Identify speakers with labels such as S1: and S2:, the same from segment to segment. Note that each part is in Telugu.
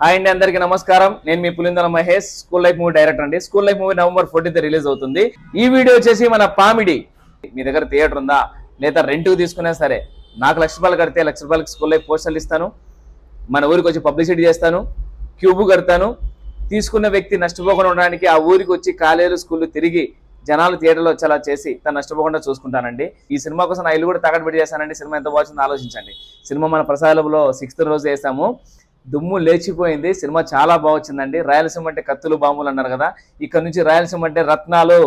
S1: హాయ్ అండి, అందరికీ నమస్కారం. నేను మీ Pulindala Mahesh, school life movie director అండి. School life movie November 14th release అవుతుంది. ఈ వీడియో వచ్చేసి మన పామిడి. మీ దగ్గర థియేటర్ ఉందా లేదా రెంట్కి తీసుకున్నా సరే, నాకు ₹1,00,000 కడితే ₹1,00,000 స్కూల్ లైఫ్ పోస్టర్లు ఇస్తాను, మన ఊరికి వచ్చి పబ్లిసిటీ చేస్తాను, క్యూబ్ కడతాను. తీసుకున్న వ్యక్తి నష్టపోకుండా ఉండడానికి ఆ ఊరికి వచ్చి కాలేజీలు స్కూళ్ళు తిరిగి జనాలు థియేటర్లో వచ్చేలా చేసి తను నష్టపోకుండా చూసుకుంటానండి. ఈ సినిమా కోసం నా ఇల్లు కూడా తాకట్టు పెట్టి చేస్తానండి. సినిమా ఎంత బాగుందో ఆలోచించండి. సినిమా మన ప్రసాదంలో 6th రోజు వేసాము, దుమ్ము లేచిపోయింది. సినిమా చాలా బాగుందండి. రాయలసీమ అంటే కత్తులు బాంబులు అన్నారు కదా, ఇక్కడ నుంచి రాయలసీమ అంటే రత్నాలు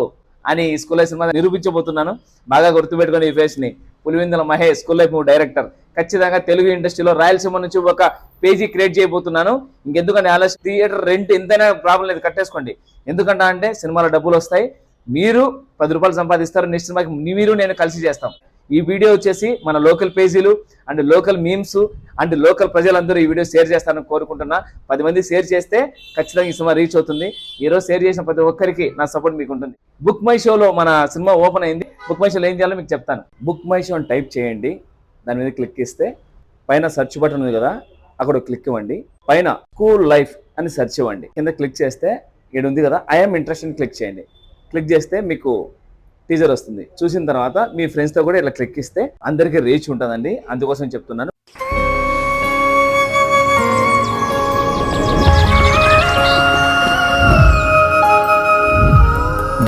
S1: అని స్కూల్ లైఫ్ సినిమా నిరూపించబోతున్నాను. బాగా గుర్తుపెట్టుకొని ఈ ఫేస్ ని. Pulivendula Mahesh, school life movie director. ఖచ్చితంగా తెలుగు ఇండస్ట్రీలో రాయలసీమ నుంచి ఒక పేజీ క్రియేట్ చేయబోతున్నాను. ఇంకెందుకంటే ఆలోచన థియేటర్ రెంట్ ఎంతైనా ప్రాబ్లం లేదు, కట్టేసుకోండి. ఎందుకంటే అంటే సినిమాలో డబ్బులు వస్తాయి, మీరు ₹10 సంపాదిస్తారు. నెక్స్ట్ సినిమాకి మీరు నేను కలిసి చేస్తాం. ఈ వీడియో వచ్చేసి మన లోకల్ పేజీలు and local memes and local ప్రజలందరూ ఈ వీడియో షేర్ చేస్తారని కోరుకుంటున్నా. 10 మంది షేర్ చేస్తే ఖచ్చితంగా ఈ సినిమా రీచ్ అవుతుంది. ఈరోజు షేర్ చేసిన ప్రతి ఒక్కరికి నా సపోర్ట్ మీకు ఉంటుంది. బుక్ మై షోలో మన సినిమా ఓపెన్ అయింది. బుక్ మై షోలో ఏం చేయాలో మీకు చెప్తాను. బుక్ మై షో అని టైప్ చేయండి, దాని మీద క్లిక్ ఇస్తే పైన సెర్చ్ బటన్ ఉంది కదా, అక్కడ క్లిక్ ఇవ్వండి. పైన స్కూల్ లైఫ్ అని సెర్చ్ ఇవ్వండి. కింద క్లిక్ చేస్తే ఇక్కడ ఉంది కదా, ఐఎమ్ ఇంట్రెస్టెడ్ క్లిక్ చేయండి. క్లిక్ చేస్తే మీకు టీజర్ వస్తుంది. చూసిన తర్వాత మీ ఫ్రెండ్స్తో కూడా ఇట్లా క్లిక్ ఇస్తే అందరికీ రీచ్ ఉంటుందండి. అందుకోసం చెప్తున్నాను.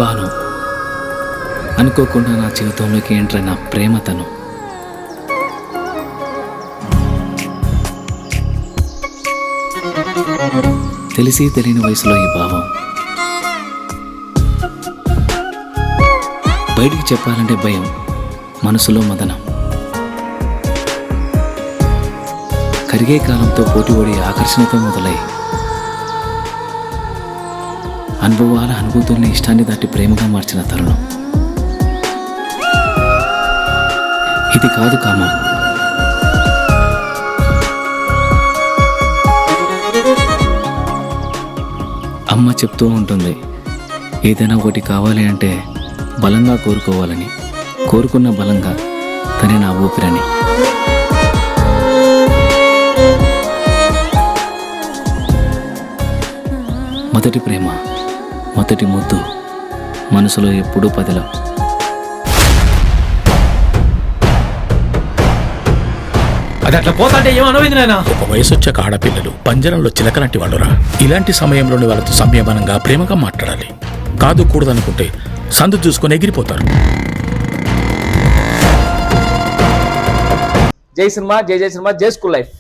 S2: బాను, అనుకోకుండా నా జీవితంలోకి ఎంటర్ అయిన ప్రేమతను. తెలిసి తెలియని వయసులో ఈ భావం బయటికి చెప్పాలంటే భయం, మనసులో మదనం. కరిగే కాలంతో పోటీపడి ఆకర్షణతో మొదలై అనుభవాల అనుభూతుల్ని ఇష్టాన్ని దాటి ప్రేమగా మార్చిన తరుణం ఇది. కాదు కామం, అమ్మ చెప్తూ ఉంటుంది, ఏదైనా ఒకటి కావాలి అంటే బలంగా కోరుకోవాలని, కోరుకున్న బలంగా తనే నా ఊపిరని. మొదటి ప్రేమ, మొదటి ముద్దు, మనసులో ఎప్పుడూ పదిలం.
S3: అది అట్లా పోతాంటే ఏమనవింది నాయన.
S4: ఒక వయసు వచ్చాక ఆడపిల్లలు పంజరంలో చిలకలాంటి వాళ్ళురా. ఇలాంటి సమయంలోని వాళ్ళతో సంయమనంగా ప్రేమగా మాట్లాడాలి. కాదు కూడదనుకుంటే సందు చూసుకొని ఎగిరిపోతారు.
S1: జై సినిమా, జై జై సినిమా, జై స్కూల్ లైఫ్.